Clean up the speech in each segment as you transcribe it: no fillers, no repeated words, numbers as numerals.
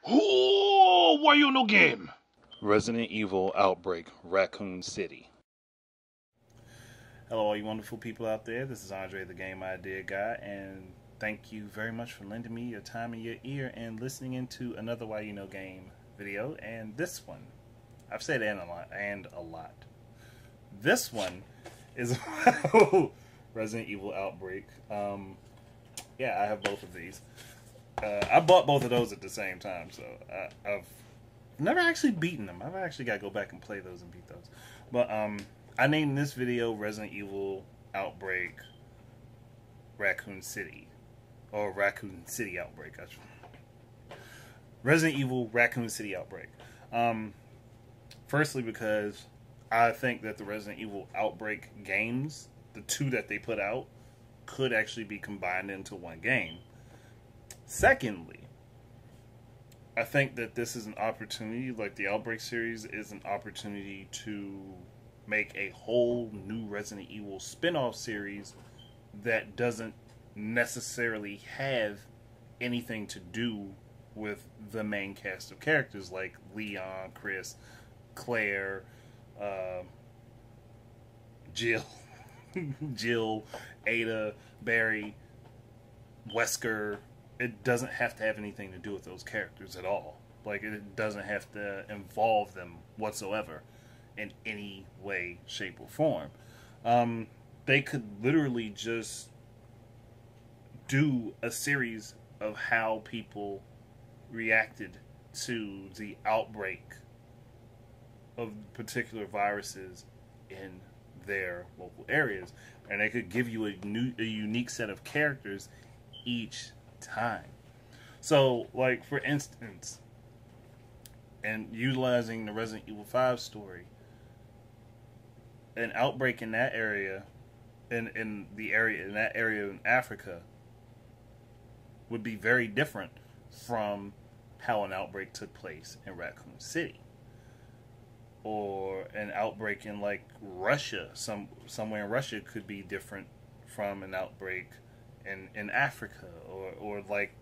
Oh, why you no game? Resident Evil Outbreak, Raccoon City. Hello, all you wonderful people out there. This is Andre, the Game Idea Guy, and thank you very much for lending me your time and your ear and listening into another Why You Know Game video. And this one, I've said and a lot. This one is about Resident Evil Outbreak. Yeah, I have both of these. I bought both of those at the same time, so I've never actually beaten them. I've actually got to go back and play those and beat those. But I named this video Resident Evil Outbreak Raccoon City. Or Raccoon City Outbreak. Resident Evil Raccoon City Outbreak. Firstly, because I think that the Resident Evil Outbreak games, the two that they put out, could actually be combined into one game. Secondly, I think that this is an opportunity, like the Outbreak series is an opportunity to make a whole new Resident Evil spin-off series that doesn't necessarily have anything to do with the main cast of characters like Leon, Chris, Claire, Jill, Ada, Barry, Wesker. It doesn't have to have anything to do with those characters at all. Like, it doesn't have to involve them whatsoever in any way, shape, or form. They could literally just do a series of how people reacted to the outbreak of particular viruses in their local areas, and they could give you a unique set of characters each time. So, like, for instance, and utilizing the Resident Evil 5 story, an outbreak in that area, in that area in Africa, would be very different from how an outbreak took place in Raccoon City, or an outbreak in like Russia, somewhere in Russia could be different from an outbreak in Africa, or like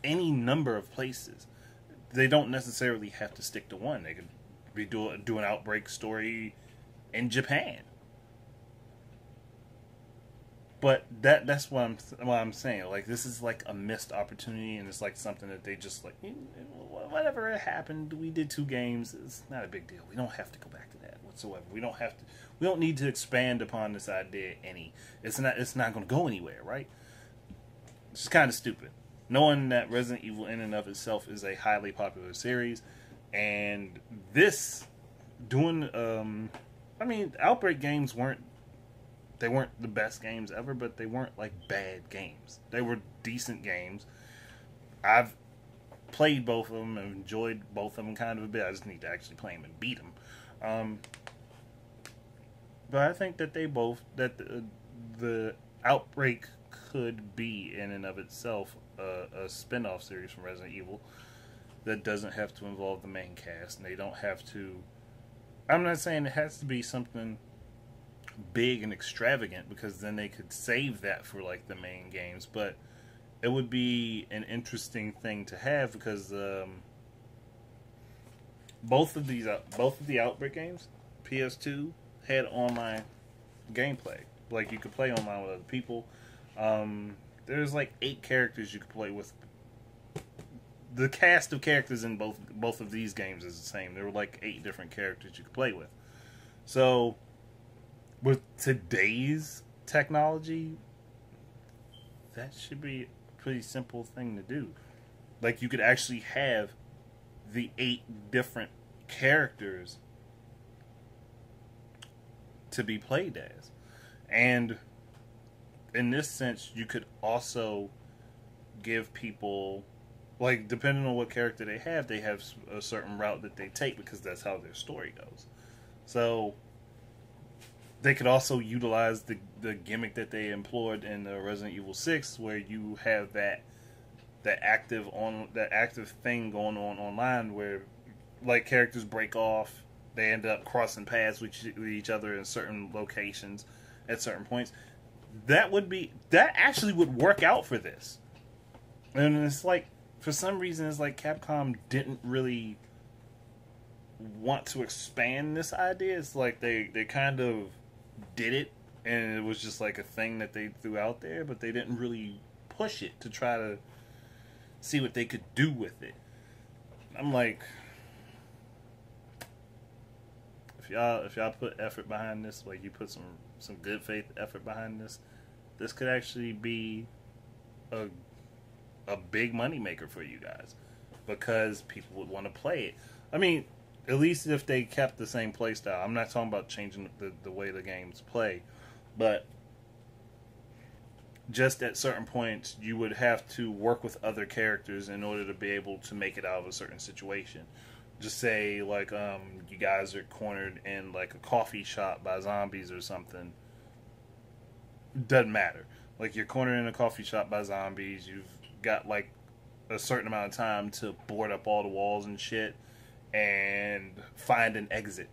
any number of places. They don't necessarily have to stick to one. They could be do an outbreak story in Japan. But that's what I'm saying. Like, this is like a missed opportunity, and it's like something that they just like, whatever, it happened. We did 2 games. It's not a big deal. We don't have to go back to that whatsoever. We don't need to expand upon this idea any. It's not going to go anywhere, right? It's just kind of stupid. Knowing that Resident Evil in and of itself is a highly popular series, and this doing Outbreak games weren't the best games ever, but they weren't like bad games. They were decent games. I've played both of them and enjoyed both of them kind of a bit. I just need to actually play them and beat them. But I think that the Outbreak could be in and of itself a spin-off series from Resident Evil that doesn't have to involve the main cast, and they don't have to. I'm not saying it has to be something big and extravagant, because then they could save that for like the main games, but it would be an interesting thing to have, because both of the Outbreak games, PS2, had online gameplay. Like, you could play online with other people. There's like 8 characters you could play with. The cast of characters in both of these games is the same. There were like 8 different characters you could play with. So, with today's technology, that should be a pretty simple thing to do. Like, you could actually have the 8 different characters to be played as. And in this sense, you could also give people, like, depending on what character they have a certain route that they take, because that's how their story goes. So they could also utilize the gimmick that they employed in the Resident Evil 6, where you have that active thing going on online, where like characters break off, they end up crossing paths with each other in certain locations at certain points. That actually would work out for this. And it's like, for some reason, it's like Capcom didn't really want to expand this idea. It's like they kind of did it, and it was just like a thing that they threw out there, but they didn't really push it to try to see what they could do with it. I'm like, if y'all put effort behind this, like you put some good faith effort behind this could actually be a big money maker for you guys, because people would want to play it. I mean, at least if they kept the same play style. I'm not talking about changing the way the games play, but just at certain points you would have to work with other characters in order to be able to make it out of a certain situation. Just say like you guys are cornered in like a coffee shop by zombies or something. Doesn't matter. Like you're cornered in a coffee shop by zombies. You've got like a certain amount of time to board up all the walls and shit and find an exit.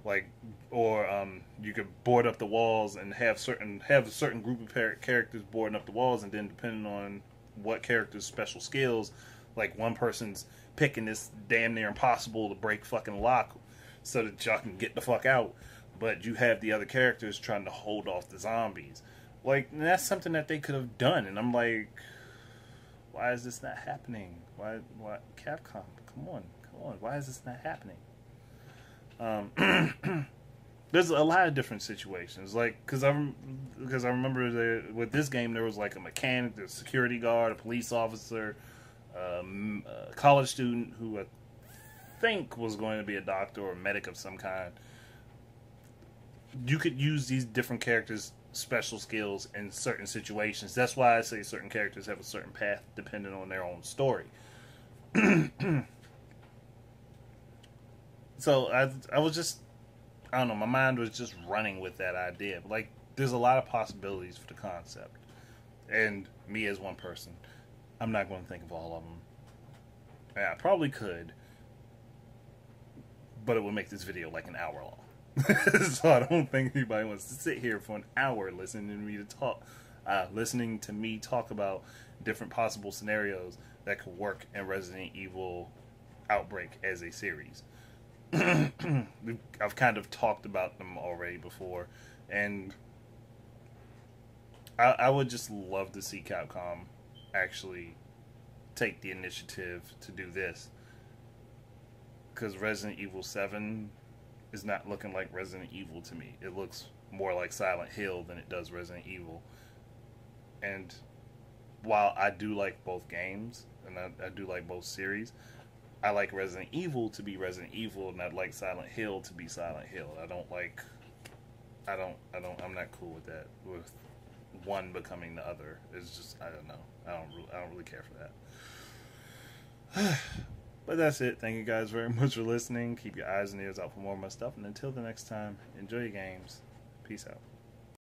Like, or you could board up the walls and have a certain group of characters boarding up the walls, and then depending on what character's special skills, like one person's picking this damn near impossible to break fucking lock so that y'all can get the fuck out, but you have the other characters trying to hold off the zombies. Like, that's something that they could have done, and I'm like, why is this not happening? Why Capcom? Come on, why is this not happening? There's a lot of different situations, like because I remember with this game there was like a mechanic, a security guard, a police officer, a college student who I think was going to be a doctor or a medic of some kind. You could use these different characters' special skills in certain situations. That's why I say certain characters have a certain path depending on their own story. So I was just, I don't know, my mind was just running with that idea. Like, there's a lot of possibilities for the concept. And me as one person, I'm not going to think of all of them. Yeah, I probably could, but it would make this video like an hour long. So I don't think anybody wants to sit here for an hour listening to me talk about different possible scenarios that could work in Resident Evil Outbreak as a series. I've kind of talked about them already before, and I would just love to see Capcom actually take the initiative to do this, because Resident Evil 7 is not looking like Resident Evil to me. It looks more like Silent Hill than it does Resident Evil. And while I do like both games, and I do like both series, I like Resident Evil to be Resident Evil, and I'd like Silent Hill to be Silent Hill. I'm not cool with that, with one becoming the other. It's just, I don't know. I don't really care for that. But that's it. Thank you guys very much for listening. Keep your eyes and ears out for more of my stuff, and until the next time, enjoy your games. Peace out.